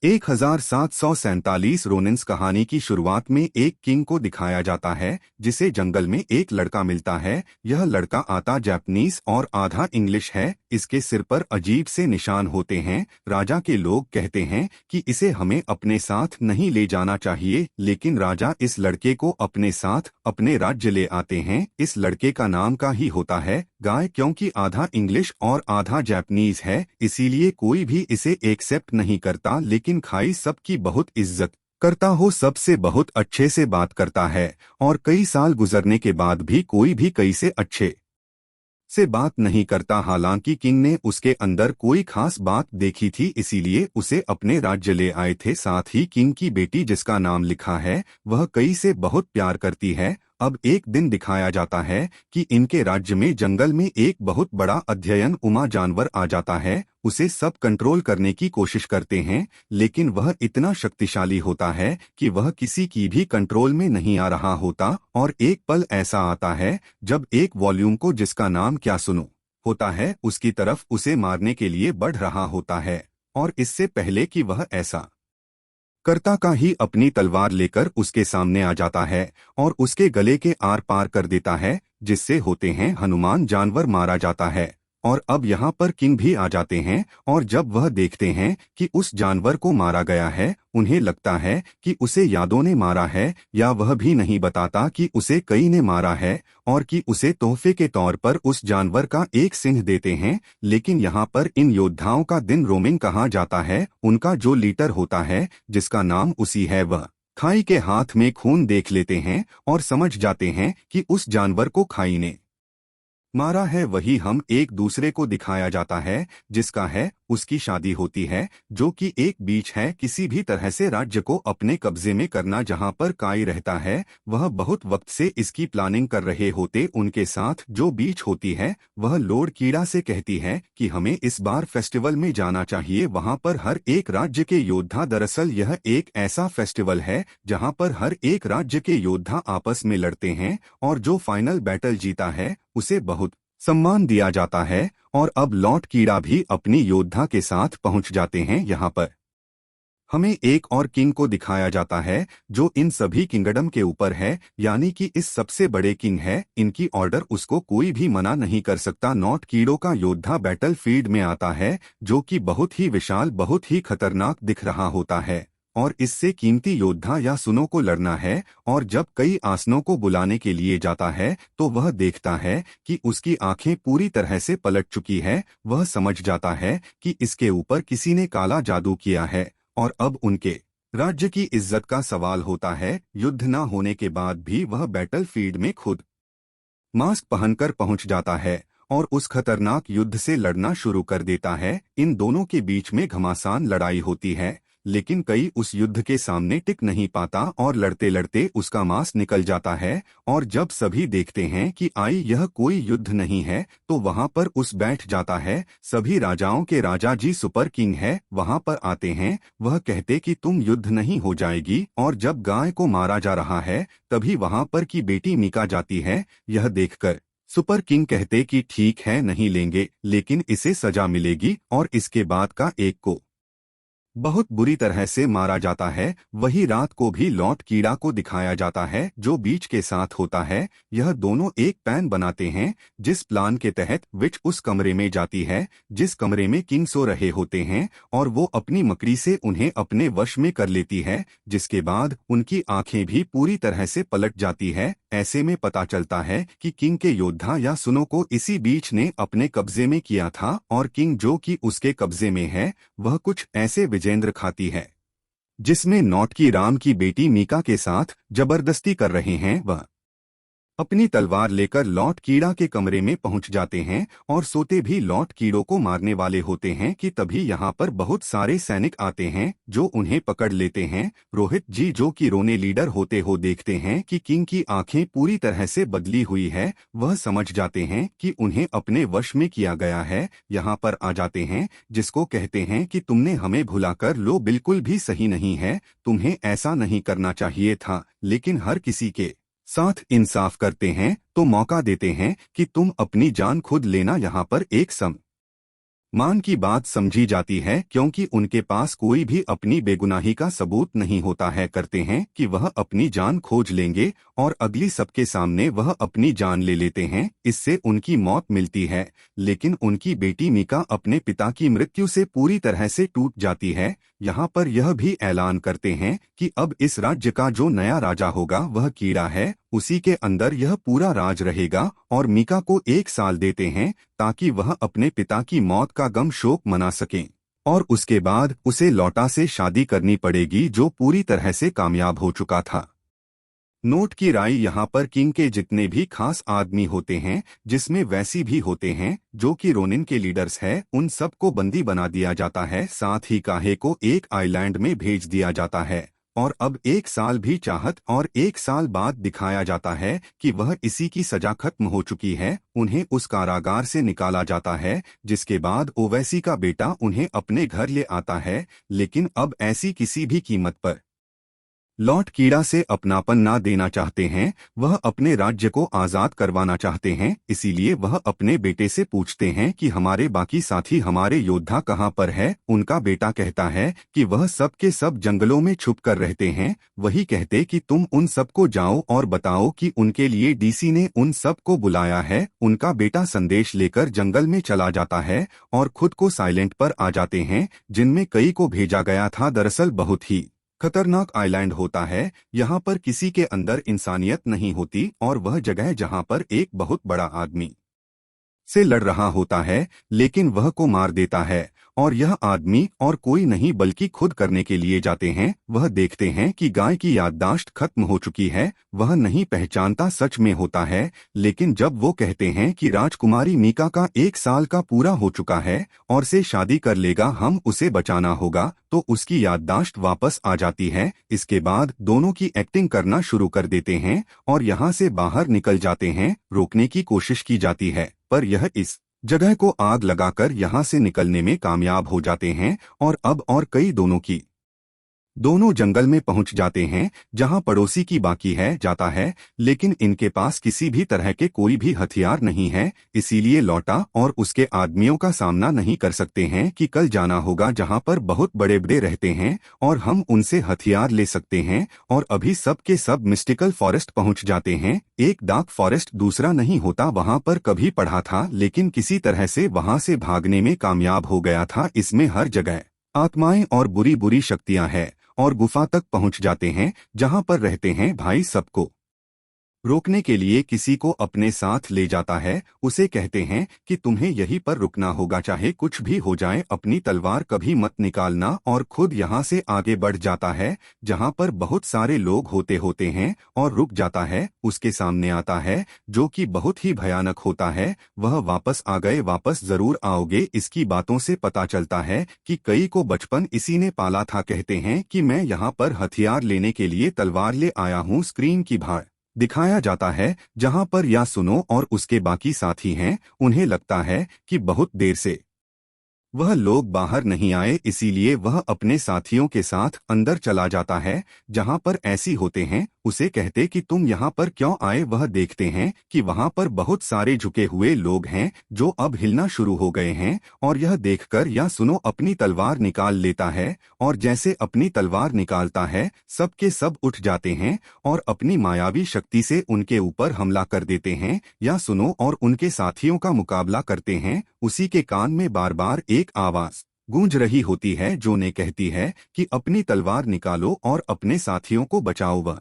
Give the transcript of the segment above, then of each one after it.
1747 रोनिन्स कहानी की शुरुआत में एक किंग को दिखाया जाता है जिसे जंगल में एक लड़का मिलता है। यह लड़का आधा जापानीज और आधा इंग्लिश है। इसके सिर पर अजीब से निशान होते हैं। राजा के लोग कहते हैं कि इसे हमें अपने साथ नहीं ले जाना चाहिए, लेकिन राजा इस लड़के को अपने साथ अपने राज्य ले आते हैं। इस लड़के का नाम का ही होता है गाय, क्योंकि आधा इंग्लिश और आधा जापानीज है, इसीलिए कोई भी इसे एक्सेप्ट नहीं करता। लेकिन खाई सबकी बहुत इज्जत करता हो, सबसे बहुत अच्छे से बात करता है और कई साल गुजरने के बाद भी कोई भी कई से अच्छे से बात नहीं करता। हालांकि किंग ने उसके अंदर कोई खास बात देखी थी, इसीलिए उसे अपने राज्य ले आए थे। साथ ही किंग की बेटी जिसका नाम लिखा है वह कई से बहुत प्यार करती है। अब एक दिन दिखाया जाता है कि इनके राज्य में जंगल में एक बहुत बड़ा अध्ययन उमा जानवर आ जाता है। उसे सब कंट्रोल करने की कोशिश करते हैं, लेकिन वह इतना शक्तिशाली होता है कि वह किसी की भी कंट्रोल में नहीं आ रहा होता। और एक पल ऐसा आता है जब एक वॉल्यूम को जिसका नाम क्या सुनो होता है उसकी तरफ उसे मारने के लिए बढ़ रहा होता है, और इससे पहले कि वह ऐसा करता का ही अपनी तलवार लेकर उसके सामने आ जाता है और उसके गले के आर पार कर देता है, जिससे होते हैं हनुमान जानवर मारा जाता है। और अब यहाँ पर किंग भी आ जाते हैं, और जब वह देखते हैं कि उस जानवर को मारा गया है, उन्हें लगता है कि उसे यादों ने मारा है, या वह भी नहीं बताता कि उसे कई ने मारा है, और कि उसे तोहफे के तौर पर उस जानवर का एक सिंह देते हैं। लेकिन यहाँ पर इन योद्धाओं का दिन रोमिंग कहा जाता है। उनका जो लीडर होता है जिसका नाम उसी है, वह खाई के हाथ में खून देख लेते हैं और समझ जाते हैं कि उस जानवर को खाई ने मारा है। वही हम एक दूसरे को दिखाया जाता है जिसका है उसकी शादी होती है, जो कि एक बीच है किसी भी तरह से राज्य को अपने कब्जे में करना। जहां पर काई रहता है वह बहुत वक्त से इसकी प्लानिंग कर रहे होते। उनके साथ जो बीच होती है वह लोड कीड़ा से कहती है कि हमें इस बार फेस्टिवल में जाना चाहिए। वहां पर हर एक राज्य के योद्धा, दरअसल यह एक ऐसा फेस्टिवल है जहां पर हर एक राज्य के योद्धा आपस में लड़ते हैं, और जो फाइनल बैटल जीता है उसे बहुत सम्मान दिया जाता है। और अब लॉर्ड कीड़ा भी अपनी योद्धा के साथ पहुंच जाते हैं। यहाँ पर हमें एक और किंग को दिखाया जाता है जो इन सभी किंगडम के ऊपर है, यानी कि इस सबसे बड़े किंग है। इनकी ऑर्डर उसको कोई भी मना नहीं कर सकता। नॉट कीड़ों का योद्धा बैटल फील्ड में आता है, जो कि बहुत ही विशाल, बहुत ही खतरनाक दिख रहा होता है, और इससे कीमती योद्धा या सुनों को लड़ना है। और जब कई आसनों को बुलाने के लिए जाता है तो वह देखता है कि उसकी आंखें पूरी तरह से पलट चुकी है। वह समझ जाता है कि इसके ऊपर किसी ने काला जादू किया है, और अब उनके राज्य की इज्जत का सवाल होता है। युद्ध न होने के बाद भी वह बैटल फील्ड में खुद मास्क पहनकर पहुंच जाता है और उस खतरनाक युद्ध से लड़ना शुरू कर देता है। इन दोनों के बीच में घमासान लड़ाई होती है, लेकिन कई उस युद्ध के सामने टिक नहीं पाता और लड़ते लड़ते उसका मांस निकल जाता है। और जब सभी देखते हैं कि आई यह कोई युद्ध नहीं है, तो वहां पर उस बैठ जाता है। सभी राजाओं के राजा जी सुपर किंग है वहां पर आते हैं। वह कहते कि तुम युद्ध नहीं हो जाएगी। और जब गाय को मारा जा रहा है तभी वहां पर की बेटी मीका जाती है। यह देखकर सुपर किंग कहते कि ठीक है, नहीं लेंगे, लेकिन इसे सजा मिलेगी। और इसके बाद का एक को बहुत बुरी तरह से मारा जाता है। वही रात को भी लॉर्ड कीड़ा को दिखाया जाता है जो बीच के साथ होता है। यह दोनों एक प्लान बनाते हैं, जिस प्लान के तहत विच उस कमरे में जाती है जिस कमरे में किंग सो रहे होते हैं, और वो अपनी मकड़ी से उन्हें अपने वश में कर लेती है, जिसके बाद उनकी आंखें भी पूरी तरह से पलट जाती है। ऐसे में पता चलता है कि किंग के योद्धा या सुनों को इसी बीच ने अपने कब्जे में किया था, और किंग जो कि उसके कब्जे में है वह कुछ ऐसे विजेंद्र खाती है जिसमें नॉट की राम की बेटी मीका के साथ जबरदस्ती कर रहे हैं। वह अपनी तलवार लेकर लॉर्ड कीड़ा के कमरे में पहुंच जाते हैं और सोते भी लॉर्ड कीड़ों को मारने वाले होते हैं कि तभी यहाँ पर बहुत सारे सैनिक आते हैं जो उन्हें पकड़ लेते हैं। रोहित जी जो कि रोने लीडर होते हो देखते हैं कि किंग की आंखें पूरी तरह से बदली हुई है। वह समझ जाते हैं कि उन्हें अपने वश में किया गया है। यहाँ पर आ जाते हैं जिसको कहते हैं कि तुमने हमें भुलाकर लो बिल्कुल भी सही नहीं है, तुम्हें ऐसा नहीं करना चाहिए था। लेकिन हर किसी के साथ इंसाफ करते हैं तो मौका देते हैं कि तुम अपनी जान खुद लेना। यहाँ पर एक मान की बात समझी जाती है क्योंकि उनके पास कोई भी अपनी बेगुनाही का सबूत नहीं होता है। करते हैं कि वह अपनी जान खोज लेंगे और अगली सबके सामने वह अपनी जान ले लेते हैं। इससे उनकी मौत मिलती है, लेकिन उनकी बेटी मीका अपने पिता की मृत्यु से पूरी तरह से टूट जाती है। यहाँ पर यह भी ऐलान करते हैं कि अब इस राज्य का जो नया राजा होगा वह कीड़ा है, उसी के अंदर यह पूरा राज रहेगा। और मीका को 1 साल देते हैं ताकि वह अपने पिता की मौत का गम शोक मना सकें, और उसके बाद उसे लौटा से शादी करनी पड़ेगी जो पूरी तरह से कामयाब हो चुका था। नोट की राय यहाँ पर किंग के जितने भी खास आदमी होते हैं, जिसमें वैसी भी होते हैं जो कि रोनिन के लीडर्स हैं, उन सबको बंदी बना दिया जाता है। साथ ही काहे को एक आइलैंड में भेज दिया जाता है। और अब 1 साल भी चाहत और 1 साल बाद दिखाया जाता है कि वह इसी की सजा खत्म हो चुकी है। उन्हें उस कारागार से निकाला जाता है, जिसके बाद ओवैसी का बेटा उन्हें अपने घर ले आता है। लेकिन अब ऐसी किसी भी कीमत पर लॉर्ड कीड़ा से अपनापन ना देना चाहते हैं। वह अपने राज्य को आजाद करवाना चाहते हैं। इसीलिए वह अपने बेटे से पूछते हैं कि हमारे बाकी साथी, हमारे योद्धा कहाँ पर है। उनका बेटा कहता है कि वह सब के सब जंगलों में छुप कर रहते हैं। वही कहते कि तुम उन सबको जाओ और बताओ कि उनके लिए डीसी ने उन सबको बुलाया है। उनका बेटा संदेश लेकर जंगल में चला जाता है और खुद को साइलेंट पर आ जाते हैं, जिनमें कई को भेजा गया था। दरअसल बहुत ही खतरनाक आइलैंड होता है। यहाँ पर किसी के अंदर इंसानियत नहीं होती, और वह जगह जहाँ पर एक बहुत बड़ा आदमी से लड़ रहा होता है, लेकिन वह को मार देता है। और यह आदमी और कोई नहीं बल्कि खुद करने के लिए जाते हैं। वह देखते हैं कि गाय की याददाश्त खत्म हो चुकी है। वह नहीं पहचानता सच में होता है। लेकिन जब वो कहते हैं कि राजकुमारी मीका का 1 साल का पूरा हो चुका है और से शादी कर लेगा, हम उसे बचाना होगा, तो उसकी याददाश्त वापस आ जाती है। इसके बाद दोनों की एक्टिंग करना शुरू कर देते हैं और यहाँ से बाहर निकल जाते हैं। रोकने की कोशिश की जाती है, पर यह इस जगह को आग लगाकर यहाँ से निकलने में कामयाब हो जाते हैं। और अब और कई दोनों जंगल में पहुंच जाते हैं, जहां पड़ोसी की बाकी है जाता है। लेकिन इनके पास किसी भी तरह के कोई भी हथियार नहीं है। इसीलिए लौटा और उसके आदमियों का सामना नहीं कर सकते हैं कि कल जाना होगा जहां पर बहुत बड़े बड़े रहते हैं और हम उनसे हथियार ले सकते हैं। और अभी सब के सब मिस्टिकल फॉरेस्ट पहुंच जाते हैं। एक डार्क फॉरेस्ट दूसरा नहीं होता, वहां पर कभी पढ़ा था, लेकिन किसी तरह से वहां से भागने में कामयाब हो गया था। इसमें हर जगह आत्माएं और बुरी बुरी शक्तियां हैं। और गुफा तक पहुंच जाते हैं, जहां पर रहते हैं भाई। सबको रोकने के लिए किसी को अपने साथ ले जाता है। उसे कहते हैं कि तुम्हें यहीं पर रुकना होगा, चाहे कुछ भी हो जाए, अपनी तलवार कभी मत निकालना। और खुद यहाँ से आगे बढ़ जाता है, जहाँ पर बहुत सारे लोग होते हैं, और रुक जाता है। उसके सामने आता है जो कि बहुत ही भयानक होता है। वह वापस आ गए, वापस जरूर आओगे। इसकी बातों से पता चलता है कि कई को बचपन इसी ने पाला था। कहते हैं कि मैं यहाँ पर हथियार लेने के लिए तलवार ले आया हूँ। स्क्रीन की भाड़ दिखाया जाता है, जहां पर या सुनो और उसके बाकी साथी हैं। उन्हें लगता है कि बहुत देर से वह लोग बाहर नहीं आए, इसीलिए वह अपने साथियों के साथ अंदर चला जाता है, जहां पर ऐसी होते हैं। उसे कहते कि तुम यहाँ पर क्यों आए। वह देखते हैं कि वहां पर बहुत सारे झुके हुए लोग हैं जो अब हिलना शुरू हो गए हैं। और यह देखकर या सुनो अपनी तलवार निकाल लेता है, और जैसे अपनी तलवार निकालता है, सब के सब उठ जाते हैं और अपनी मायावी शक्ति से उनके ऊपर हमला कर देते हैं। या सुनो और उनके साथियों का मुकाबला करते हैं। उसी के कान में बार बार एक आवाज गूंज रही होती है जो ने कहती है कि अपनी तलवार निकालो और अपने साथियों को बचाओ। वह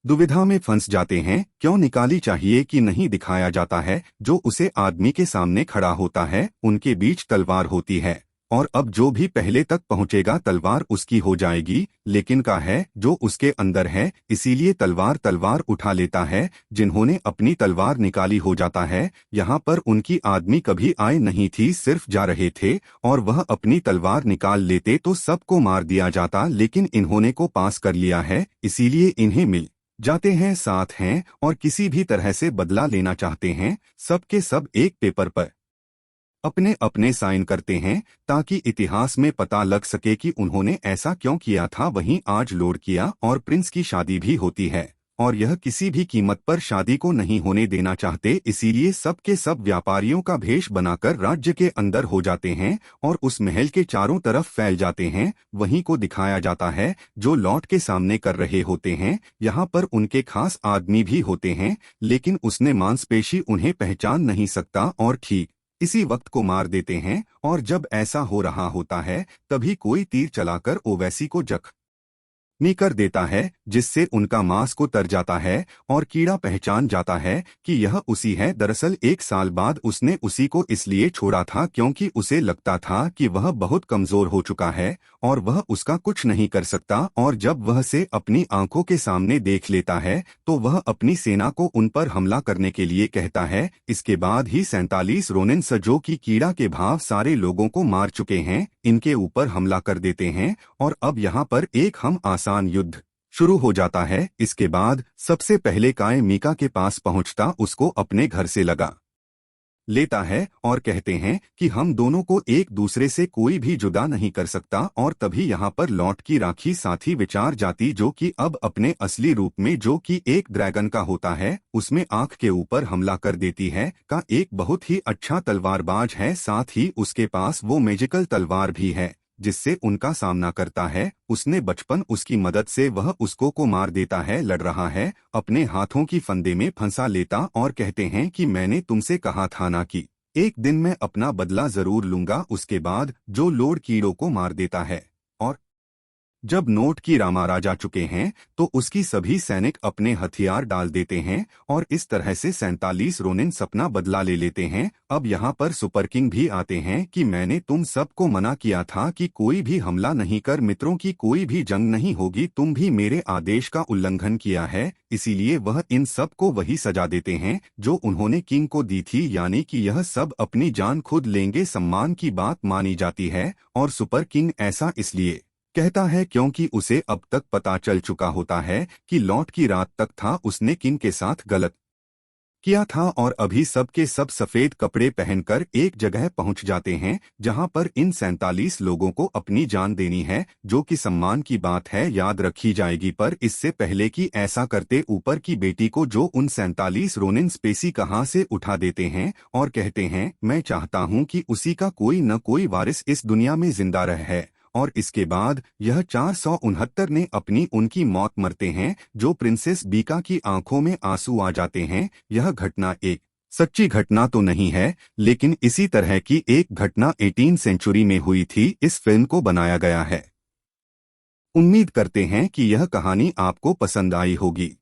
दुविधा में फंस जाते हैं, क्यों निकाली चाहिए कि नहीं दिखाया जाता है। जो उसे आदमी के सामने खड़ा होता है, उनके बीच तलवार होती है, और अब जो भी पहले तक पहुंचेगा तलवार उसकी हो जाएगी। लेकिन का है जो उसके अंदर है, इसीलिए तलवार उठा लेता है। जिन्होंने अपनी तलवार निकाली हो जाता है। यहाँ पर उनकी आदमी कभी आए नहीं थी, सिर्फ जा रहे थे, और वह अपनी तलवार निकाल लेते तो सबको मार दिया जाता। लेकिन इन्होंने को पास कर लिया है, इसीलिए इन्हें मिल जाते हैं, साथ हैं, और किसी भी तरह से बदला लेना चाहते हैं। सब के सब एक पेपर पर अपने अपने साइन करते हैं, ताकि इतिहास में पता लग सके कि उन्होंने ऐसा क्यों किया था। वहीं आज लॉर्ड किया और प्रिंस की शादी भी होती है, और यह किसी भी कीमत पर शादी को नहीं होने देना चाहते, इसीलिए सब के सब व्यापारियों का भेष बनाकर राज्य के अंदर हो जाते हैं और उस महल के चारों तरफ फैल जाते हैं। वहीं को दिखाया जाता है जो लॉर्ड के सामने कर रहे होते हैं। यहाँ पर उनके खास आदमी भी होते हैं, लेकिन उसने मांसपेशी उन्हें पहचान नहीं सकता और ठीक इसी वक्त को मार देते हैं। और जब ऐसा हो रहा होता है तभी कोई तीर चलाकर ओवैसी को जख्मी कर देता है, जिससे उनका मांस को तर जाता है और कीड़ा पहचान जाता है कि यह उसी है। दरअसल 1 साल बाद उसने उसी को इसलिए छोड़ा था क्योंकि उसे लगता था कि वह बहुत कमजोर हो चुका है और वह उसका कुछ नहीं कर सकता। और जब वह से अपनी आंखों के सामने देख लेता है तो वह अपनी सेना को उन पर हमला करने के लिए कहता है। इसके बाद ही 47 रोनिन जो कि कीड़ा के भाव सारे लोगों को मार चुके हैं, इनके ऊपर हमला कर देते हैं और अब यहाँ पर एक हम आसान युद्ध शुरू हो जाता है। इसके बाद सबसे पहले काय मीका के पास पहुंचता उसको अपने घर से लगा लेता है और कहते हैं कि हम दोनों को एक दूसरे से कोई भी जुदा नहीं कर सकता। और तभी यहाँ पर लॉर्ड की राखी साथी विचार जाती, जो कि अब अपने असली रूप में जो कि एक ड्रैगन का होता है, उसमें आंख के ऊपर हमला कर देती है। का एक बहुत ही अच्छा तलवारबाज है, साथ ही उसके पास वो मैजिकल तलवार भी है जिससे उनका सामना करता है। उसने बचपन उसकी मदद से वह उसको को मार देता है, लड़ रहा है, अपने हाथों की फंदे में फंसा लेता और कहते हैं कि मैंने तुमसे कहा था ना कि एक दिन मैं अपना बदला जरूर लूंगा। उसके बाद जो लॉर्ड कीड़ों को मार देता है और जब नोट की रामारा जा चुके हैं तो उसकी सभी सैनिक अपने हथियार डाल देते हैं और इस तरह से 47 रोनिन सपना बदला ले लेते हैं। अब यहाँ पर सुपर किंग भी आते हैं कि मैंने तुम सबको मना किया था कि कोई भी हमला नहीं कर, मित्रों की कोई भी जंग नहीं होगी, तुम भी मेरे आदेश का उल्लंघन किया है। इसीलिए वह इन सब को वही सजा देते हैं जो उन्होंने किंग को दी थी, यानी कि यह सब अपनी जान खुद लेंगे। सम्मान की बात मानी जाती है और सुपर किंग ऐसा इसलिए कहता है क्योंकि उसे अब तक पता चल चुका होता है कि लॉर्ड की रात तक था उसने किंग के साथ गलत किया था। और अभी सब के सब सफेद कपड़े पहनकर एक जगह पहुंच जाते हैं जहां पर इन 47 लोगों को अपनी जान देनी है, जो कि सम्मान की बात है, याद रखी जाएगी। पर इससे पहले कि ऐसा करते ऊपर की बेटी को जो उन 47 रोनिन स्पेसी कहां से उठा देते हैं और कहते हैं मैं चाहता हूं कि उसी का कोई न कोई वारिस इस दुनिया में जिंदा रहे। और इसके बाद यह 469 ने अपनी उनकी मौत मरते हैं, जो प्रिंसेस बीका की आंखों में आंसू आ जाते हैं। यह घटना एक सच्ची घटना तो नहीं है, लेकिन इसी तरह की एक घटना 18 सेंचुरी में हुई थी। इस फिल्म को बनाया गया है। उम्मीद करते हैं कि यह कहानी आपको पसंद आई होगी।